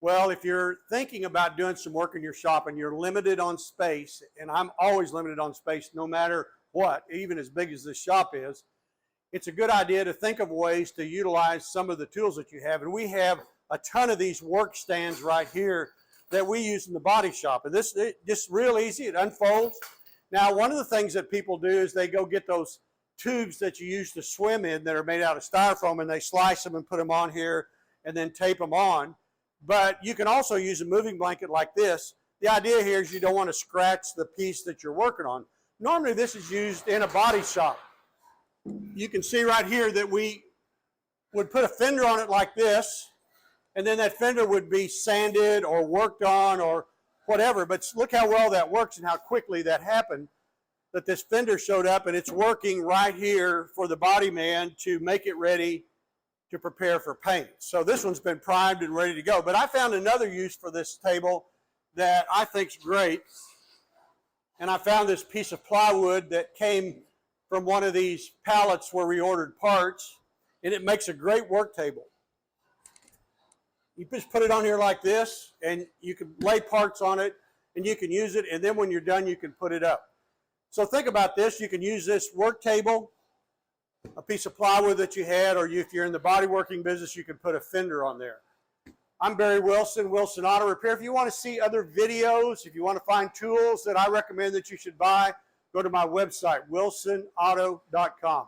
Well, if you're thinking about doing some work in your shop and you're limited on space, and I'm always limited on space no matter what, even as big as this shop is, it's a good idea to think of ways to utilize some of the tools that you have. And we have a ton of these work stands right here that we use in the body shop. And this is just real easy. It unfolds. Now, one of the things that people do is they go get those tubes that you use to swim in that are made out of styrofoam, and they slice them and put them on here and then tape them on. But you can also use a moving blanket like this. The idea here is you don't want to scratch the piece that you're working on. Normally this is used in a body shop. You can see right here that we would put a fender on it like this, and then that fender would be sanded or worked on or whatever. But look how well that works and how quickly that happened, that this fender showed up, and it's working right here for the body man to make it ready to prepare for paint. So this one's been primed and ready to go. But I found another use for this table that I think's great. And I found this piece of plywood that came from one of these pallets where we ordered parts, and it makes a great work table. You just put it on here like this, and you can lay parts on it, and you can use it, and then when you're done, you can put it up. So think about this. You can use this work table, a piece of plywood that you had, or if you're in the body working business, you can put a fender on there. I'm Barry Wilson, Wilson Auto Repair. If you want to see other videos, if you want to find tools that I recommend that you should buy, go to my website, wilsonauto.com.